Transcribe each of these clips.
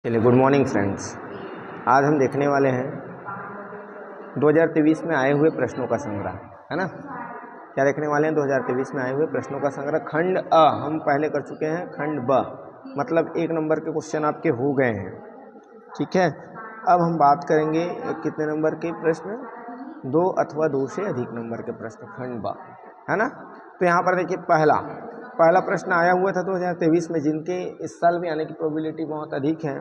चलिए, good morning friends. आज हम देखने वाले हैं 2023 में आए हुए प्रश्नों का संग्रह, है ना। क्या देखने वाले हैं? 2023 में आए हुए प्रश्नों का संग्रह खंड अ हम पहले कर चुके हैं। खंड ब मतलब 1 नंबर के क्वेश्चन आपके हो गए हैं, ठीक है। अब हम बात करेंगे कितने नंबर के प्रश्न, 2 अथवा 2 से अधिक नंबर के प्रश्न, खंड ब, है ना। तो यहाँ पर देखिए पहला प्रश्न आया हुआ था 2023 में, जिनके इस साल में आने की प्रोबेबिलिटी बहुत अधिक है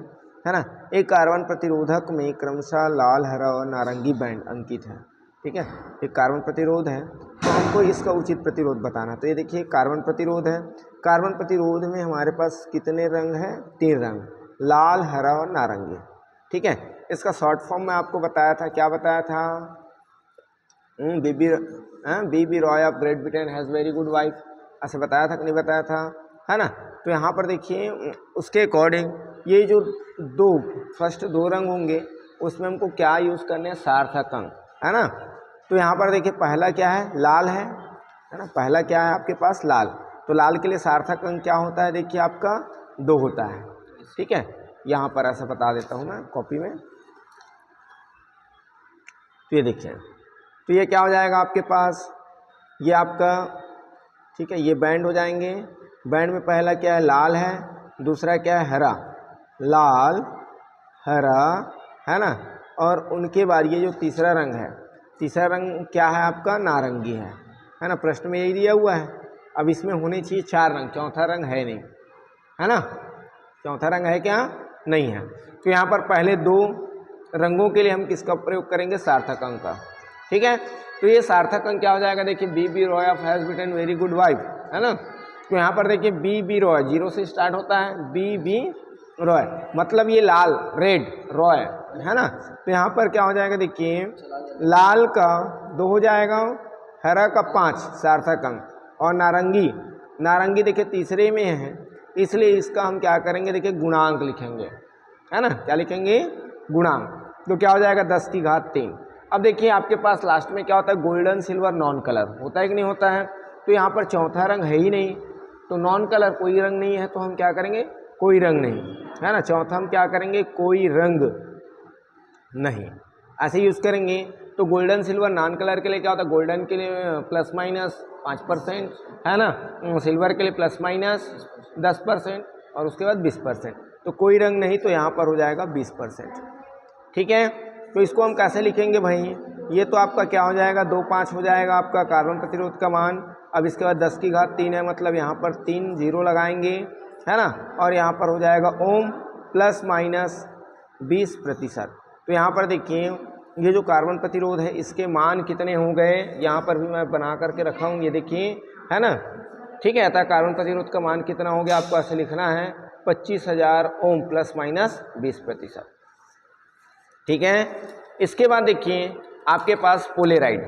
ना। एक कार्बन प्रतिरोधक में क्रमशः लाल, हरा और नारंगी बैंड अंकित है, ठीक है। एक कार्बन प्रतिरोध है तो हमको इसका उचित प्रतिरोध बताना। तो ये देखिए कार्बन प्रतिरोध है। कार्बन प्रतिरोध में हमारे पास कितने रंग हैं? 3 रंग, लाल, हरा और नारंगी, ठीक है। इसका शॉर्ट फॉर्म में आपको बताया था, क्या बताया था? Bibi Roy of Great Britain has very good wife, ऐसे बताया था कि नहीं बताया था, है ना। तो यहाँ पर देखिए उसके अकॉर्डिंग ये जो फर्स्ट 2 रंग होंगे उसमें हमको क्या यूज़ करने हैं? सार्थक अंक, है ना। तो यहाँ पर देखिए पहला क्या है? लाल है ना। पहला क्या है आपके पास? लाल। तो लाल के लिए सार्थक अंक क्या होता है? देखिए आपका 2 होता है, ठीक है। यहाँ पर ऐसा बता देता हूँ मैं कॉपी में। तो ये देखिए, तो ये क्या हो जाएगा आपके पास? ये आपका, ठीक है, ये बैंड हो जाएंगे। बैंड में पहला क्या है? लाल है। दूसरा क्या है? हरा। लाल, हरा, है ना। और उनके बाद ये जो तीसरा रंग है, तीसरा रंग क्या है आपका? नारंगी है ना। प्रश्न में यही दिया हुआ है। अब इसमें होने चाहिए 4 रंग, चौथा रंग है नहीं, है ना। चौथा रंग है क्या? नहीं है। तो यहाँ पर पहले 2 रंगों के लिए हम किसका प्रयोग करेंगे? सार्थक अंक का, ठीक है। तो ये सार्थक अंक क्या हो जाएगा? देखिए Bibi Roy of has Britain very good wife, है ना। तो यहाँ पर देखिए बीबी रॉय 0 से स्टार्ट होता है, बीबी रॉय मतलब ये लाल, रेड रॉय, है ना। तो यहाँ पर क्या हो जाएगा? देखिए लाल का 2 हो जाएगा, हरा का 5 सार्थक अंक, और नारंगी देखिए तीसरे में है, इसलिए इसका हम क्या करेंगे? देखिए गुणांक लिखेंगे, है ना। क्या लिखेंगे? गुणांक। तो क्या हो जाएगा? 10 की घात 3। अब देखिए आपके पास लास्ट में क्या होता है? गोल्डन सिल्वर नॉन कलर होता है कि नहीं होता है। तो यहाँ पर चौथा रंग है ही नहीं, तो नॉन कलर कोई रंग नहीं है, तो हम क्या करेंगे? कोई रंग नहीं, है ना। चौथा हम क्या करेंगे? कोई रंग नहीं, ऐसे यूज़ करेंगे। तो गोल्डन सिल्वर नॉन कलर के लिए क्या होता है? गोल्डन के लिए प्लस माइनस 5%, है ना। सिल्वर के लिए प्लस माइनस 10% और उसके बाद 20%। तो कोई रंग नहीं, तो यहाँ पर हो जाएगा 20%, ठीक है। तो इसको हम कैसे लिखेंगे भाई? ये तो आपका क्या हो जाएगा? 2 5 हो जाएगा आपका कार्बन प्रतिरोध का मान। अब इसके बाद 10 की घात 3 है, मतलब यहाँ पर 3 0 लगाएंगे, है ना। और यहाँ पर हो जाएगा ओम प्लस माइनस 20%। तो यहाँ पर देखिए ये जो कार्बन प्रतिरोध है इसके मान कितने हो गए? यहाँ पर भी मैं बना करके रखा हूँ, ये देखिए, है ना, ठीक है। अतः कार्बन प्रतिरोध का मान कितना हो गया? आपको ऐसे लिखना है 25,000 ओम प्लस माइनस 20%, ठीक है। इसके बाद देखिए आपके पास पोलेराइड,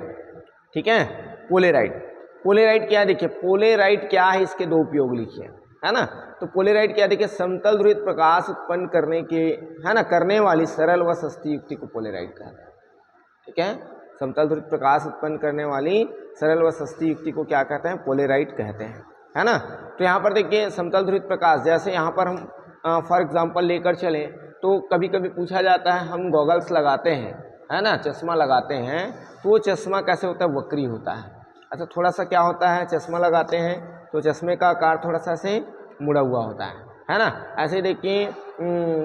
ठीक है। पोलेराइड क्या है? देखिए पोलेराइड क्या है, इसके 2 उपयोग लिखिए, है ना। तो पोलेराइड क्या? देखिए समतल ध्रुवित प्रकाश उत्पन्न करने के, है ना, करने वाली सरल व सस्ती युक्ति को पोलेराइड कहते हैं, ठीक है। समतल ध्रुवित प्रकाश उत्पन्न करने वाली सरल व सस्ती युक्ति को क्या कहते हैं? पोलेराइड कहते हैं, है ना। तो यहाँ पर देखिए समतल ध्रुवित प्रकाश, जैसे यहाँ पर हम फॉर एग्जाम्पल लेकर चलें तो कभी कभी पूछा जाता है, हम गॉगल्स लगाते हैं, है ना, चश्मा लगाते हैं, तो वो चश्मा कैसे होता है? वक्री होता है। अच्छा, थोड़ा सा क्या होता है? चश्मा लगाते हैं तो चश्मे का आकार थोड़ा सा से मुड़ा हुआ होता है ना। ऐसे देखिए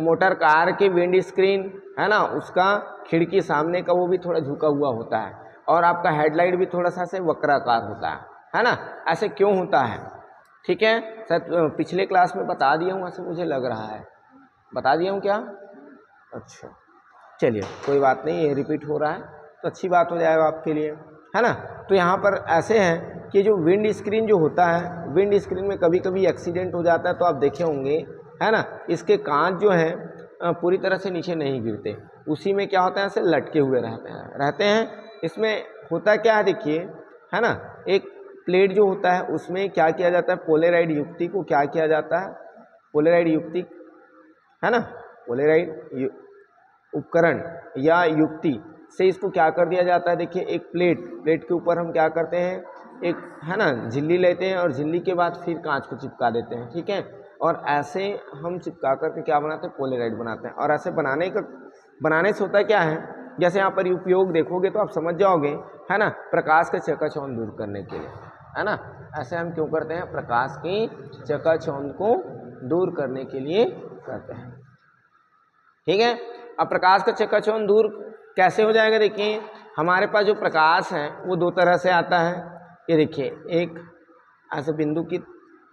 मोटर कार की विंड स्क्रीन, है ना, उसका खिड़की सामने का वो भी थोड़ा झुका हुआ होता है, और आपका हेडलाइट भी थोड़ा सा से वक्राकार होता है ना। ऐसे क्यों होता है? ठीक है, सर पिछले क्लास में बता दिया हूँ, ऐसे मुझे लग रहा है, बता दिया हूँ क्या? अच्छा, चलिए कोई बात नहीं, ये रिपीट हो रहा है तो अच्छी बात हो जाएगा आपके लिए, है ना। तो यहाँ पर ऐसे हैं कि जो विंड स्क्रीन जो होता है, विंड स्क्रीन में कभी कभी एक्सीडेंट हो जाता है, तो आप देखे होंगे, है ना, इसके कांच जो है पूरी तरह से नीचे नहीं गिरते, उसी में क्या होता है? ऐसे लटके हुए रहते हैं। इसमें होता क्या है देखिए, है ना, एक प्लेट जो होता है उसमें क्या किया जाता है? पोलेराइड युक्ति को क्या किया जाता है? पोलेराइड युक्ति, है ना, पोलेराइड उपकरण या युक्ति से इसको क्या कर दिया जाता है? देखिए एक प्लेट के ऊपर हम क्या करते हैं? एक, है ना, झिल्ली लेते हैं और झिल्ली के बाद फिर कांच को चिपका देते हैं, ठीक है। और ऐसे हम चिपका करके क्या बनाते हैं, पोलेराइड बनाते हैं। और ऐसे बनाने से होता क्या है, जैसे यहाँ पर उपयोग देखोगे तो आप समझ जाओगे, है ना, प्रकाश का चकाचौंध दूर करने के लिए, है ना। ऐसे हम क्यों करते हैं, प्रकाश की चकाचौंध को दूर करने के लिए करते हैं, ठीक है। अब प्रकाश का चकाचौंध दूर कैसे हो जाएगा, देखिए हमारे पास जो प्रकाश है वो दो तरह से आता है। ये देखिए, एक ऐसे बिंदु की,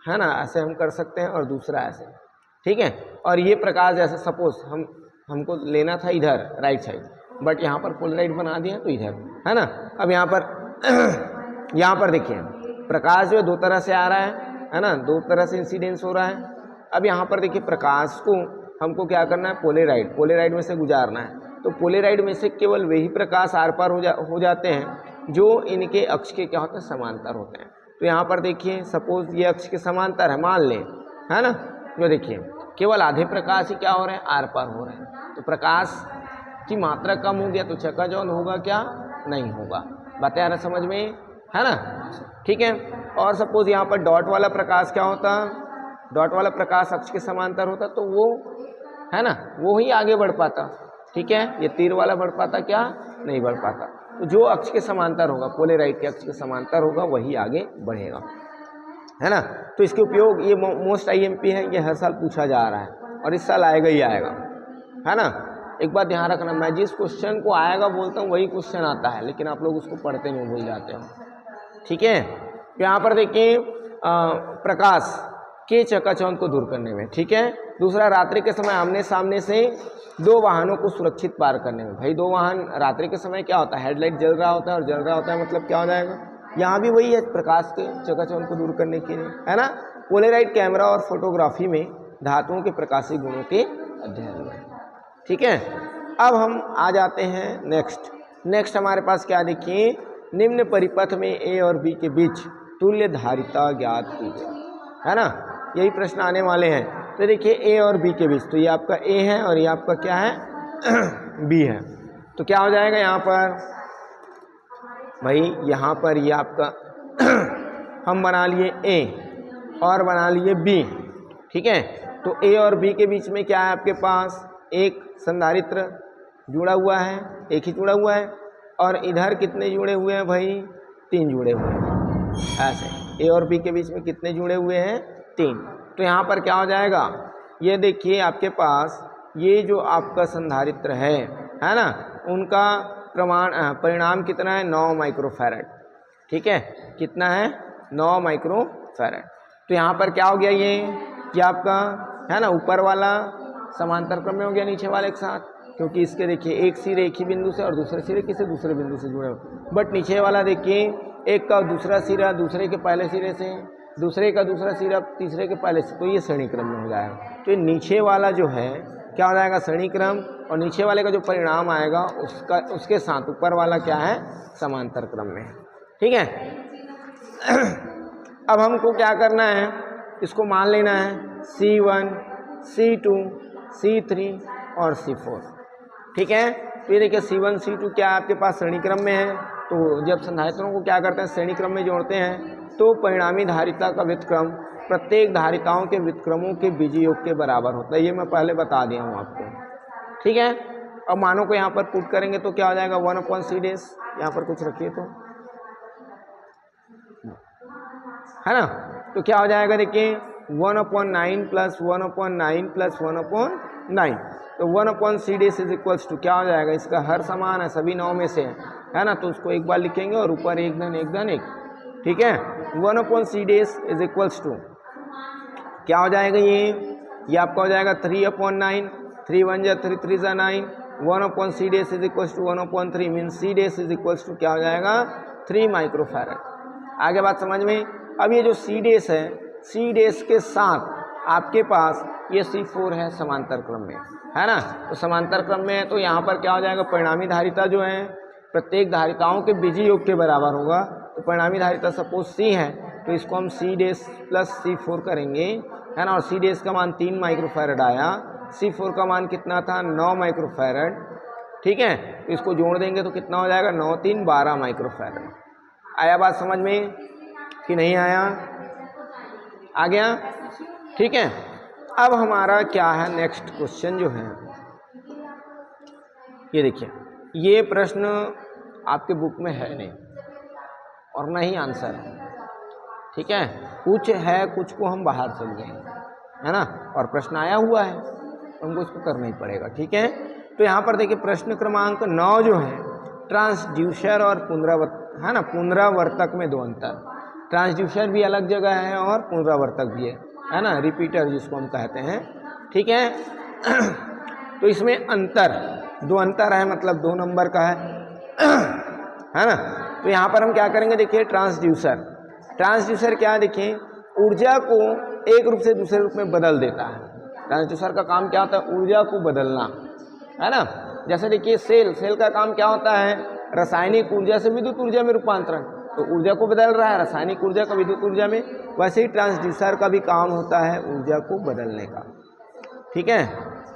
है ना, ऐसे हम कर सकते हैं, और दूसरा ऐसे, ठीक है। और ये प्रकाश जैसे सपोज हमको लेना था इधर राइट साइड, बट यहाँ पर पोलराइड बना दिया तो इधर, है ना। अब यहाँ पर देखिए प्रकाश जो है दो तरह से आ रहा है ना, दो तरह से इंसिडेंस हो रहा है। अब यहाँ पर देखिए प्रकाश को हमको क्या करना है, पोलेराइड में से गुजारना है। तो पोलेराइड में से केवल वही प्रकाश आर पार हो जाते हैं जो इनके अक्ष के क्या होते हैं, समांतर होते हैं। तो यहाँ पर देखिए सपोज ये अक्ष के समांतर है, मान लें, है ना। तो देखिए केवल आधे प्रकाश ही क्या हो रहे हैं, आर पार हो रहे हैं। तो प्रकाश की मात्रा कम हो गया तो चकाचौंध होगा क्या, नहीं होगा। बातें आ रहा समझ में, है ना, ठीक है। और सपोज यहाँ पर डॉट वाला प्रकाश क्या होता, डॉट वाला प्रकाश अक्ष के समांतर होता तो वो, है ना, वो ही आगे बढ़ पाता, ठीक है। ये तीर वाला बढ़ पाता क्या, नहीं बढ़ पाता। तो जो अक्ष के समांतर होगा, पोलेराइड के अक्ष के समांतर होगा, वही आगे बढ़ेगा, है ना। तो इसके उपयोग, ये मोस्ट IMP है, ये हर साल पूछा जा रहा है और इस साल आएगा ही आएगा, है ना। एक बात ध्यान रखना, मैं जिस क्वेश्चन को आएगा बोलता हूँ वही क्वेश्चन आता है, लेकिन आप लोग उसको पढ़ते नहीं, भूल जाते हो, ठीक है। तो यहाँ पर देखिए प्रकाश के चकाचौंध को दूर करने में, ठीक है। दूसरा, रात्रि के समय आमने सामने से दो वाहनों को सुरक्षित पार करने में। भाई दो वाहन रात्रि के समय क्या होता है, हेडलाइट जल रहा होता है और जल रहा होता है, मतलब क्या हो जाएगा, यहाँ भी वही है, प्रकाश के चकाचौंध को दूर करने के लिए, है ना। पोलेराइड कैमरा और फोटोग्राफी में धातुओं के प्रकाशीय गुणों के अध्ययन में, ठीक है। अब हम आ जाते हैं नेक्स्ट हमारे पास क्या, देखिए निम्न परिपथ में A और B के बीच तुल्य धारिता ज्ञात कीजिए, है ना। यही प्रश्न आने वाले हैं। तो देखिए A और B के बीच, तो ये आपका A है और ये आपका क्या है B है। तो क्या हो जाएगा यहाँ पर, भाई यहाँ पर ये आपका हम बना लिए A और बना लिए B, ठीक है। तो A और B के बीच में क्या है आपके पास, एक संधारित्र जुड़ा हुआ है, एक ही जुड़ा हुआ है, और इधर कितने जुड़े हुए हैं भाई, 3 जुड़े हुए हैं। ऐसे A और B के बीच में कितने जुड़े हुए हैं, 3। तो यहाँ पर क्या हो जाएगा, ये देखिए आपके पास ये जो आपका संधारित्र है ना, उनका परिणाम कितना है, 9 माइक्रोफैरड, ठीक है। कितना है, 9 माइक्रोफैरड। तो यहाँ पर क्या हो गया, ये आपका है ना, ऊपर वाला समांतर क्रम में हो गया नीचे वाले के साथ, क्योंकि इसके देखिए एक सिरे एक ही बिंदु से और दूसरे सिरे किसी दूसरे बिंदु से जुड़े हुए, बट नीचे वाला देखिए एक का दूसरा सिरा दूसरे के पहले सिरे से, दूसरे का दूसरा सिरा तीसरे के पहले से, तो ये श्रेणी क्रम में हो जाएगा। तो ये नीचे वाला जो है क्या हो जाएगा, श्रेणी क्रम, और नीचे वाले का जो परिणाम आएगा उसके साथ ऊपर वाला क्या है, समांतर क्रम में, ठीक है। अब हमको क्या करना है, इसको मान लेना है C1, C2, C3 और C4, ठीक है। तो ये देखिए C1 C2 क्या आपके पास श्रेणी क्रम में है, तो जब संधारित्रों को क्या करते हैं, श्रेणी क्रम में जोड़ते हैं, तो परिणामी धारिता का व्युत्क्रम प्रत्येक धारिताओं के व्युत्क्रमों के बीजीय योग के बराबर होता है। ये मैं पहले बता दिया हूँ आपको, ठीक है। अब मानों को यहाँ पर पुट करेंगे तो क्या हो जाएगा, 1/c डैश, यहाँ पर कुछ रखिए तो, है ना। तो क्या हो जाएगा, देखिए 1/9 + 1/9 + 1/9, तो 1/c dash is equals to क्या हो जाएगा, इसका हर समान है, सभी 9 में से है ना, तो उसको एक बार लिखेंगे और ऊपर एक धन एक, ठीक है। 1/c dash is equals to क्या हो जाएगा, ये आपका हो जाएगा 3/9, 3 1 जा 3 3 जा 9, 1/c dash is equals to 1/3 mean c dash is equals to क्या हो जाएगा, 3 माइक्रोफैरड। आगे बात समझ में। अब ये जो c डैश है, c डैश के साथ आपके पास ये C4 है समांतर क्रम में, है ना। तो समांतर क्रम में है तो यहाँ पर क्या हो जाएगा, परिणामी धारिता जो है प्रत्येक धारिताओं के बीजीय योग के बराबर होगा। तो परिणामी धारिता सपोज C है, तो इसको हम C डैश + C4 करेंगे, है ना, और C डैश का मान 3 माइक्रोफैरड आया, C4 का मान कितना था, 9 माइक्रोफैरड, ठीक है। तो इसको जोड़ देंगे तो कितना हो जाएगा, 9 3 12 माइक्रोफैरड। आया बात समझ में कि नहीं आया, आ गया, ठीक है। अब हमारा क्या है नेक्स्ट क्वेश्चन जो है, ये देखिए, ये प्रश्न आपके बुक में है नहीं और नहीं आंसर है, ठीक है, कुछ है, कुछ को हम बाहर से लिए है ना, और प्रश्न आया हुआ है तो हमको इसको करना ही पड़ेगा, ठीक है। तो यहाँ पर देखिए प्रश्न क्रमांक 9 जो है, ट्रांसड्यूसर और पुनरावर्तक है ना, पुनरावर्तक में दो अंतर। ट्रांसड्यूसर भी अलग जगह है और पुनरावर्तक भी है ना, रिपीटर जिसको हम कहते हैं, ठीक है। तो इसमें अंतर, दो अंतर है, मतलब 2 नंबर का है ना। तो यहाँ पर हम क्या करेंगे, देखिए ट्रांसड्यूसर, ट्रांसड्यूसर क्या है, देखिए ऊर्जा को एक रूप से दूसरे रूप में बदल देता है। ट्रांसड्यूसर का काम क्या होता है, ऊर्जा को बदलना, है ना। जैसे देखिए सेल, सेल का काम क्या होता है, रासायनिक ऊर्जा से विद्युत ऊर्जा में रूपांतरण, तो ऊर्जा को बदल रहा है, रासायनिक ऊर्जा का विद्युत ऊर्जा में। वैसे ही ट्रांसड्यूसर का भी काम होता है ऊर्जा को बदलने का, ठीक है।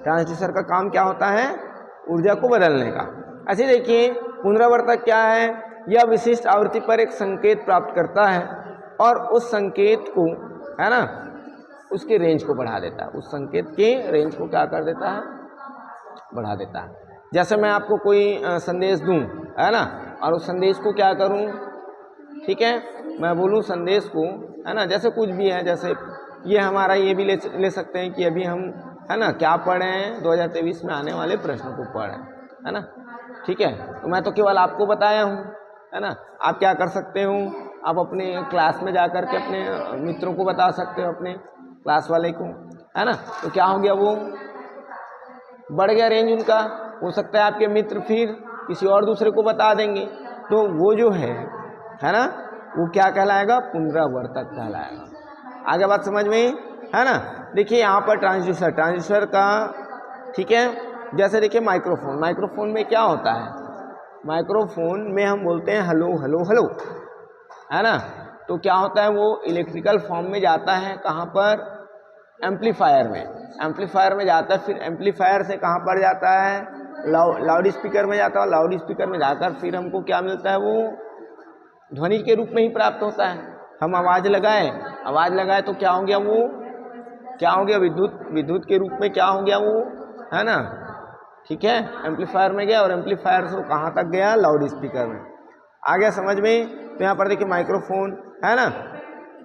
ट्रांसड्यूसर का काम क्या होता है, ऊर्जा को बदलने का। ऐसे देखिए पुनरावर्तक क्या है, यह विशिष्ट आवृत्ति पर एक संकेत प्राप्त करता है और उस संकेत को, है ना, उसके रेंज को बढ़ा देता है, उस संकेत के रेंज को क्या कर देता है, बढ़ा देता है। जैसे मैं आपको कोई संदेश दूं, है ना, और उस संदेश को क्या करूं, ठीक है, मैं बोलूं संदेश को, है ना, जैसे कुछ भी है, जैसे ये हमारा ये भी ले सकते हैं कि अभी हम, है ना, क्या पढ़ रहे हैं, 2023 में आने वाले प्रश्नों को पढ़ रहे हैं, है ना, ठीक है। तो मैं तो केवल आपको बताया हूँ, है ना, आप क्या कर सकते हो, आप अपने क्लास में जा कर के अपने मित्रों को बता सकते हो, अपने क्लास वाले को, है ना। तो क्या हो गया, वो बढ़ गया रेंज उनका, हो सकता है आपके मित्र फिर किसी और दूसरे को बता देंगे, तो वो जो है ना, वो क्या कहलाएगा, पुनरावर्तक कहलाएगा। आगे बात समझ में, है ना। देखिए यहाँ पर ट्रांसड्यूसर, ट्रांसड्यूसर का, ठीक है, जैसे देखिए माइक्रोफोन, माइक्रोफोन में क्या होता है, माइक्रोफोन में हम बोलते हैं हेलो हेलो हेलो, है ना। तो क्या होता है, वो इलेक्ट्रिकल फॉर्म में जाता है, कहाँ पर, एम्पलीफायर में, एम्पलीफायर में जाता है, फिर एम्पलीफायर से कहाँ पर जाता है, लाउड स्पीकर में जाता है, लाउड स्पीकर में जाकर फिर हमको क्या मिलता है, वो ध्वनि के रूप में ही प्राप्त होता है। हम आवाज़ लगाए तो क्या हो गया, वो क्या हो गया, विद्युत के रूप में क्या हो गया, वो, है ना, ठीक है, एम्पलीफायर में गया और एम्पलीफायर से वो कहाँ तक गया, लाउड स्पीकर में। आ गया समझ में। तो यहाँ पर देखिए माइक्रोफोन, है ना,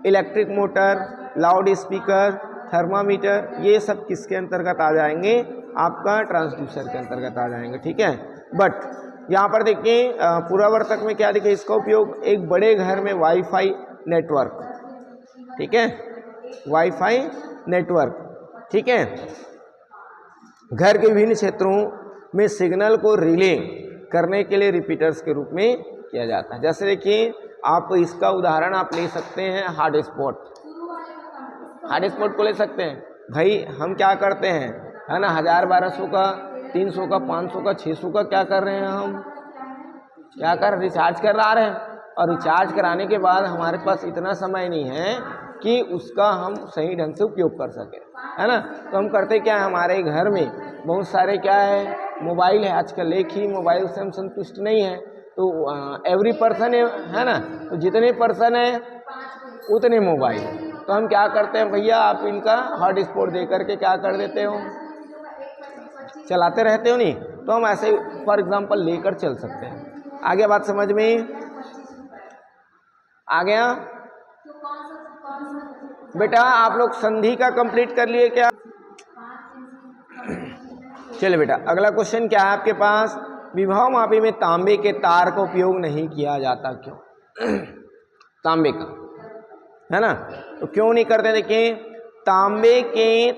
electric motor, loud speaker, thermometer, ये सब किसके अंतर्गत आ जाएंगे, आपका ट्रांसड्यूसर के अंतर्गत आ जाएंगे, ठीक है। बट यहाँ पर देखिए पुनरावर्तक में क्या, देखिए इसका उपयोग एक बड़े घर में वाईफाई नेटवर्क, ठीक है, वाईफाई नेटवर्क, ठीक है, घर के विभिन्न क्षेत्रों में सिग्नल को रिले करने के लिए रिपीटर्स के रूप में किया जाता है। जैसे देखिए आप इसका उदाहरण आप ले सकते हैं, हॉटस्पॉट, हॉटस्पॉट को ले सकते हैं। भाई हम क्या करते हैं, है ना, 1000, 1200 का, 300 का, 500 का, 600 का क्या कर रहे हैं, हम क्या कर, रिचार्ज करा रहे हैं, और रिचार्ज कराने के बाद हमारे पास इतना समय नहीं है कि उसका हम सही ढंग से उपयोग कर सकें, है ना। तो हम करते क्या है, हमारे घर में बहुत सारे क्या है, मोबाइल है, आजकल एक ही मोबाइल से हम संतुष्ट नहीं है, तो एवरी पर्सन है ना, तो जितने पर्सन है उतने मोबाइल। तो हम क्या करते हैं, भैया आप इनका हॉटस्पॉट दे करके क्या कर देते हो, चलाते रहते हो नहीं, तो हम ऐसे फॉर एग्जांपल लेकर चल सकते हैं। आगे बात समझ में आ गया बेटा, आप लोग संधि का कंप्लीट कर लिए क्या, चलिए बेटा अगला क्वेश्चन क्या है आपके पास, विभव मापी में तांबे के तार का उपयोग नहीं किया जाता, क्यों, तांबे का, है ना, तो क्यों नहीं करते, देखिए तांबे के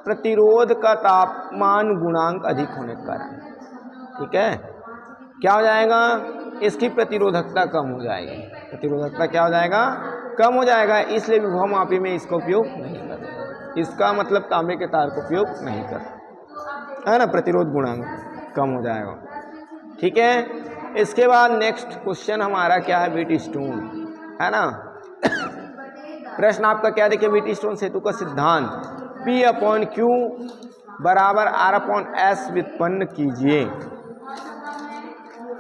प्रतिरोध का तापमान गुणांक अधिक होने के कारण, ठीक है, क्या हो जाएगा, इसकी प्रतिरोधकता कम हो जाएगी, प्रतिरोधकता क्या हो जाएगा, कम हो जाएगा, इसलिए विभव मापी में इसका उपयोग नहीं करते, इसका मतलब तांबे के तार का उपयोग नहीं करते, है ना, प्रतिरोध गुणांक कम हो जाएगा, ठीक है। इसके बाद नेक्स्ट क्वेश्चन हमारा क्या है, व्हीट स्टोन, है ना। प्रश्न आपका क्या, देखिए व्हीट स्टोन सेतु का सिद्धांत P/Q बराबर R/S व्युत्पन्न कीजिए।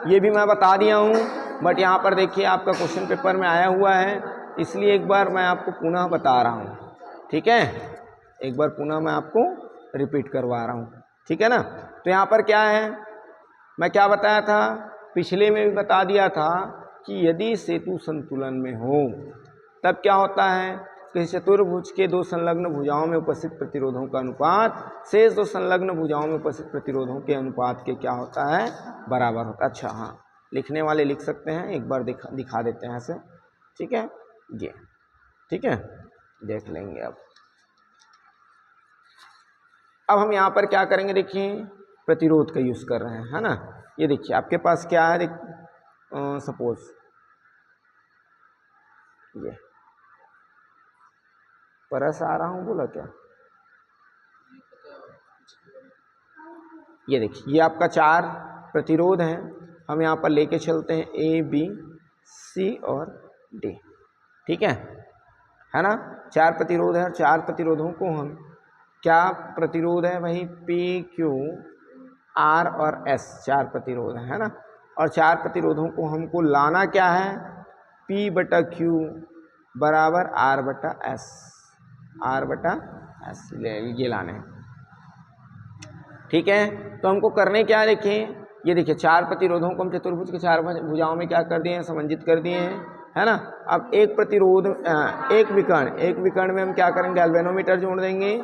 ये भी मैं बता दिया हूँ, बट यहाँ पर देखिए आपका क्वेश्चन पेपर में आया हुआ है, इसलिए एक बार मैं आपको पुनः बता रहा हूँ, ठीक है। एक बार पुनः मैं आपको रिपीट करवा रहा हूँ, ठीक है ना। तो यहाँ पर क्या है, मैं क्या बताया था, पिछले में भी बता दिया था कि यदि सेतु संतुलन में हो तब क्या होता है, किसी चतुर्भुज के दो संलग्न भुजाओं में उपस्थित प्रतिरोधों का अनुपात शेष दो संलग्न भुजाओं में उपस्थित प्रतिरोधों के अनुपात के क्या होता है, बराबर होता है। अच्छा हाँ, लिखने वाले लिख सकते हैं, एक बार दिखा देते हैं ऐसे, ठीक है, ये ठीक है, देख लेंगे। अब हम यहाँ पर क्या करेंगे, देखिए प्रतिरोध का यूज़ कर रहे हैं, है ना। ये देखिए आपके पास क्या है, सपोज ये परस आ रहा हूँ, बोला क्या, ये देखिए ये आपका 4 प्रतिरोध हैं, हम यहाँ पर लेके चलते हैं A B C और D, ठीक है ना। 4 प्रतिरोध है और 4 प्रतिरोधों को हम क्या प्रतिरोध है वही P Q R और S 4 प्रतिरोध है ना। और 4 प्रतिरोधों को हमको लाना क्या है, P बटा Q बराबर R बटा S, R बटा S ये लाने हैं, ठीक है। तो हमको करने क्या है, देखिए ये देखिए 4 प्रतिरोधों को हम चतुर्भुज के 4 भुजाओं में क्या कर दिए हैं, समंजित कर दिए हैं, है ना। अब एक प्रतिरोध एक विकर्ण में हम क्या करेंगे, गैल्वेनोमीटर जोड़ देंगे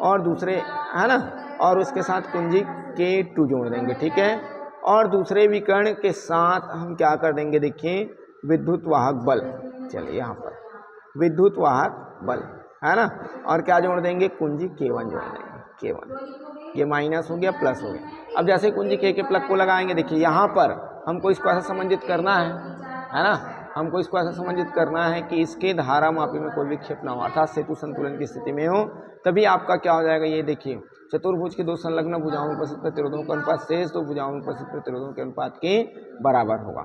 और दूसरे, है ना, और उसके साथ कुंजी K2 जोड़ देंगे, ठीक है। और दूसरे विकर्ण के साथ हम क्या कर देंगे, देखिए विद्युत वाहक बल, चलिए यहाँ पर विद्युत वाहक बल, है ना, और क्या जोड़ देंगे, कुंजी K1 जोड़ देंगे, K1, ये माइनस हो गया प्लस हो गया। अब जैसे कुंजी K के प्लग को लगाएंगे, देखिए यहाँ पर हमको इसको ऐसा समंजित करना है ना, हमको इसको ऐसा समंजित करना है कि इसके धारा मापी में कोई विक्षेप ना हो, अर्थात सेतु संतुलन की स्थिति में हो, तभी आपका क्या हो जाएगा, ये देखिए चतुर्भुज के दो संलग्न भुजाओं में उपस्थित प्रतिरोधों का अनुपात शेष दो भुजाओं में उपस्थित प्रतिरोधों के अनुपात के बराबर होगा,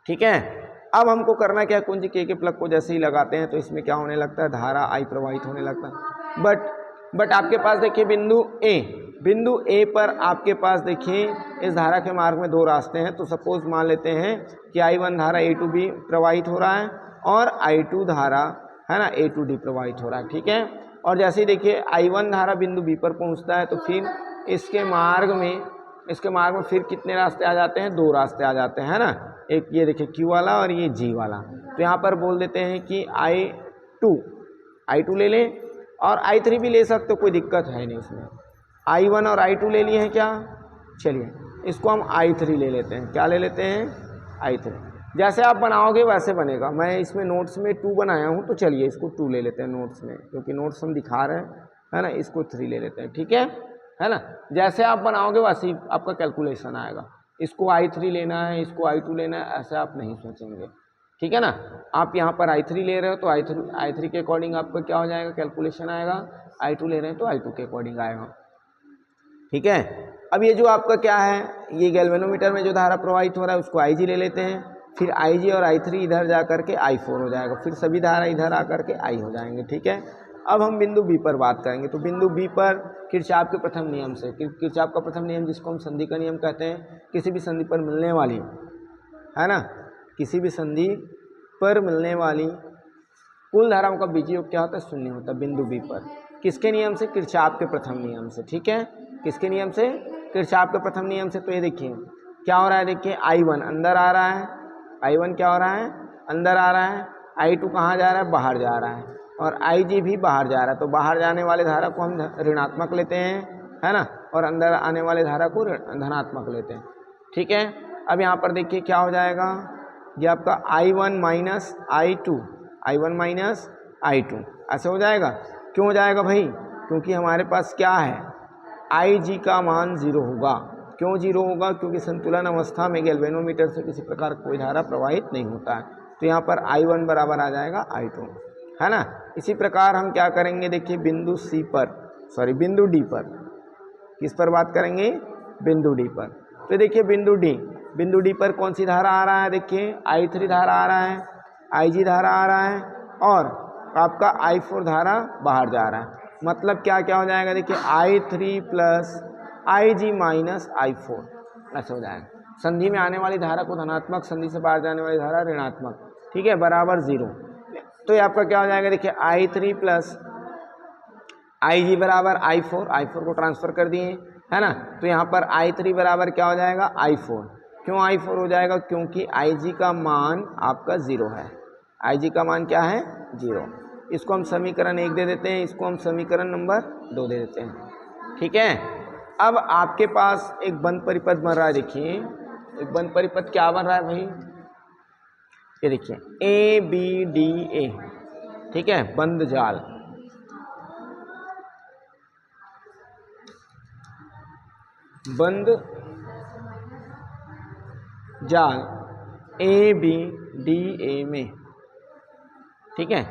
ठीक है। अब हमको करना क्या है, कुंजी K के प्लग को जैसे ही लगाते हैं तो इसमें क्या होने लगता है, धारा I प्रवाहित होने लगता है। बट आपके पास देखिए बिंदु A पर आपके पास देखिए इस धारा के मार्ग में 2 रास्ते हैं। तो सपोज मान लेते हैं कि I1 धारा A to B प्रवाहित हो रहा है और I2 धारा, है ना, A to D प्रवाहित हो रहा है, ठीक है। और जैसे ही देखिए I1 धारा बिंदु B पर पहुंचता है तो फिर इसके मार्ग में फिर कितने रास्ते आ जाते हैं, 2 रास्ते आ जाते हैं, है ना। एक ये देखिए Q वाला और ये G वाला। तो यहाँ पर बोल देते हैं कि I2 ले लें और I3 भी ले सकते हो, कोई दिक्कत है नहीं उसमें। I1 और I2 ले लिए हैं क्या, चलिए इसको हम I3 ले लेते हैं, क्या ले लेते हैं, I3। जैसे आप बनाओगे वैसे बनेगा, मैं इसमें नोट्स में 2 बनाया हूँ, तो चलिए इसको 2 ले लेते हैं नोट्स में, क्योंकि नोट्स हम दिखा रहे हैं, है ना। इसको 3 ले लेते हैं, ठीक है ना। जैसे आप बनाओगे वैसे ही आपका कैलकुलेशन आएगा, इसको I3 लेना है, इसको I2 लेना है, ऐसे आप नहीं सोचेंगे, ठीक है ना। आप यहाँ पर I3 ले रहे हो तो I3 के अकॉर्डिंग आपका क्या हो जाएगा, कैलकुलेशन आएगा। I2 ले रहे हैं तो I2 के अकॉर्डिंग आएगा, ठीक है। अब ये जो आपका क्या है, ये गैल्वेनोमीटर में जो धारा प्रवाहित हो रहा है उसको IG ले लेते हैं, फिर IG और I3 इधर जा करके I4 हो जाएगा, फिर सभी धारा इधर आ करके I हो जाएंगे, ठीक है। अब हम बिंदु B पर बात करेंगे। तो बिंदु B पर किरचॉफ के प्रथम नियम से, किरचॉफ का प्रथम नियम जिसको हम संधि का नियम कहते हैं, किसी भी संधि पर मिलने वाली, है ना, किसी भी संधि पर मिलने वाली कुल धाराओं का बीजीय योग क्या होता है, 0 होता है बिंदु B पर। किसके नियम से, किरचॉफ के प्रथम नियम से, ठीक है। किसके नियम से, किरचॉफ के प्रथम नियम से। तो ये देखिए क्या हो रहा है, देखिए I1 अंदर आ रहा है, I1 क्या हो रहा है, अंदर आ रहा है, I2 कहाँ जा रहा है, बाहर जा रहा है, और IG भी बाहर जा रहा है। तो बाहर जाने वाले धारा को हम ऋणात्मक लेते हैं, है ना, और अंदर आने वाले धारा को धनात्मक लेते हैं, ठीक है। अब यहाँ पर देखिए क्या हो जाएगा, ये आपका I1 माइनस I2 ऐसे हो जाएगा। क्यों हो जाएगा भाई, क्योंकि हमारे पास क्या है, IG का मान 0 होगा। क्यों 0 होगा, क्योंकि संतुलन अवस्था में गैल्वेनोमीटर से किसी प्रकार कोई धारा प्रवाहित नहीं होता है। तो यहाँ पर I1 बराबर आ जाएगा I2, है ना। इसी प्रकार हम क्या करेंगे, देखिए बिंदु D पर, किस पर बात करेंगे, बिंदु D पर। तो देखिए बिंदु D पर कौन सी धारा आ रहा है, देखिए I3 धारा आ रहा है, IG धारा आ रहा है और आपका I4 धारा बाहर जा रहा है। मतलब क्या क्या हो जाएगा, देखिए I3 plus IG minus I4 ऐसे हो जाएगा। संधि में आने वाली धारा को धनात्मक, संधि से बाहर जाने वाली धारा ऋणात्मक, ठीक है, बराबर 0। तो ये आपका क्या हो जाएगा, देखिए I3 प्लस IG बराबर I4 को ट्रांसफ़र कर दिए, है ना। तो यहाँ पर I3 बराबर क्या हो जाएगा, I4। क्यों I4 हो जाएगा, क्योंकि IG का मान आपका 0 है। IG का मान क्या है, 0। इसको हम समीकरण 1 दे देते हैं, इसको हम समीकरण नंबर 2 दे देते हैं। ठीक है। अब आपके पास एक बंद परिपथ बन रहा है। देखिए एक बंद परिपथ क्या बन रहा है भाई, ये देखिए ABDA, ठीक है, बंद जाल। बंद जाल ABDA में, ठीक है।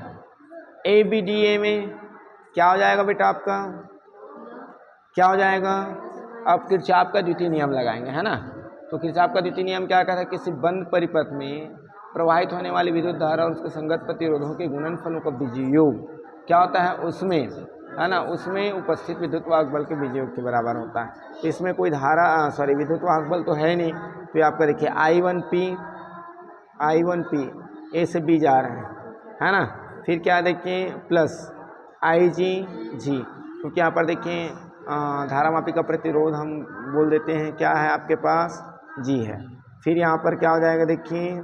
ABDA में क्या हो जाएगा बेटा आपका, क्या हो जाएगा, अब किरचॉफ का द्वितीय नियम लगाएंगे, है ना। तो किरचॉफ का द्वितीय नियम क्या कहता है, किसी बंद परिपथ में प्रवाहित होने वाली विद्युत धारा और उसके संगत प्रतिरोधों के गुणनफलों का बीजीय योग क्या होता है उसमें, है ना, उसमें उपस्थित विद्युत वाहक बल के बीजीय योग के बराबर होता है। तो इसमें कोई धारा विद्युत वाहक बल तो है नहीं, तो आपका देखिए I1P A से B जा रहे हैं, है ना। फिर क्या देखिए प्लस IG G, क्योंकि यहाँ पर देखिए धारामापी का प्रतिरोध हम बोल देते हैं क्या है आपके पास, G है। फिर यहाँ पर क्या हो जाएगा, देखिए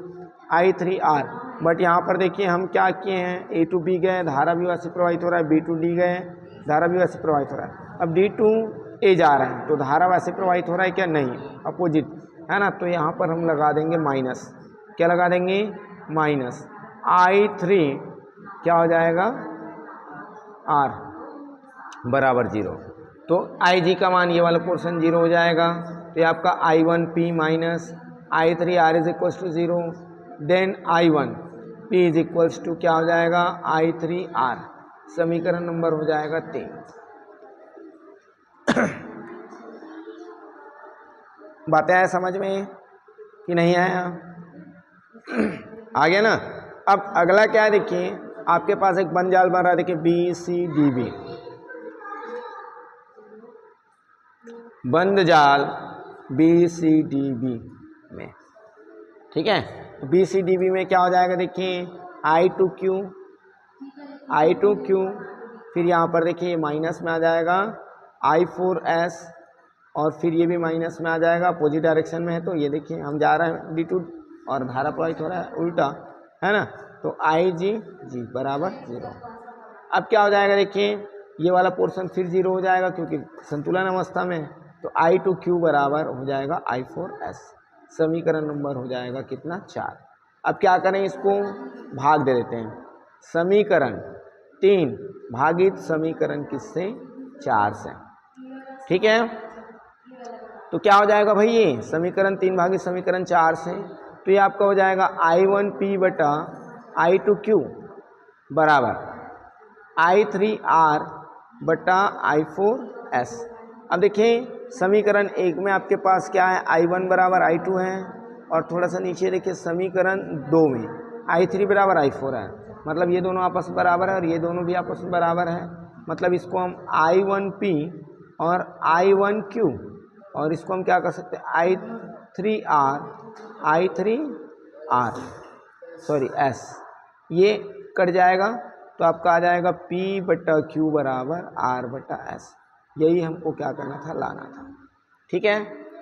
I3R, बट यहाँ पर देखिए हम क्या किए हैं, A to B गए, धारा भी वैसे प्रवाहित हो रहा है, B to D गए, धारा भी वैसे प्रवाहित हो रहा है। अब D to A जा रहे हैं, तो धारा वैसे प्रवाहित हो रहा है क्या, नहीं, अपोजिट, है ना। तो यहाँ पर हम लगा देंगे माइनस, क्या लगा देंगे, माइनस I3 क्या हो जाएगा, R बराबर 0। तो IG का मान ये वाला पोर्शन 0 हो जाएगा। तो ये आपका I1P minus I3R is equals to 0, then I1P is equals to क्या हो जाएगा, I3R। समीकरण नंबर हो जाएगा 3। बातें आया समझ में कि नहीं आया, आ गया ना। अब अगला क्या है, देखिए आपके पास एक बंद जाल बन रहा है, देखिए BCDB, बंद जाल BCDB में, ठीक है। तो BCDB में क्या हो जाएगा, देखिए I2Q, फिर यहाँ पर देखिए माइनस में आ जाएगा I4S, और फिर ये भी माइनस में आ जाएगा, अपोजिट डायरेक्शन में है। तो ये देखिए हम जा रहे हैं D2 और धारा प्रवाहित हो रहा है उल्टा, है ना। तो IG बराबर 0। अब क्या हो जाएगा, देखिए ये वाला पोर्शन फिर 0 हो जाएगा क्योंकि संतुलन अवस्था में है। तो I2Q बराबर हो जाएगा I4S। समीकरण नंबर हो जाएगा कितना, 4। अब क्या करें, इसको भाग दे देते हैं, समीकरण 3 भागित समीकरण किससे, 4 से, ठीक है। तो क्या हो जाएगा भाई, ये समीकरण 3 भागित समीकरण 4 से, तो ये आपका हो जाएगा I1P बटा I2Q बराबर I3R बटा I4S। अब देखिए समीकरण 1 में आपके पास क्या है, I1 बराबर I2 है, और थोड़ा सा नीचे देखिए समीकरण 2 में I3 बराबर I4 है, मतलब ये दोनों आपस में बराबर है और ये दोनों भी आपस में बराबर है। मतलब इसको हम I1P और I1Q, और इसको हम क्या कर सकते हैं, I3S, ये कट जाएगा तो आपका आ जाएगा P बटा Q बराबर R बटा S। यही हमको क्या करना था, लाना था, ठीक है।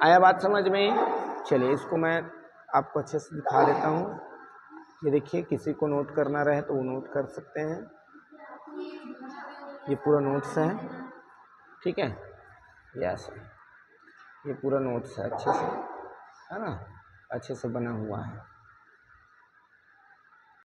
आया बात समझ में। चलिए इसको मैं आपको अच्छे से दिखा देता हूँ। ये देखिए, किसी को नोट करना रहे तो वो नोट कर सकते हैं, ये पूरा नोट्स है, ठीक है, यस, ये पूरा नोट्स है, अच्छे से, है ना, अच्छे से बना हुआ है।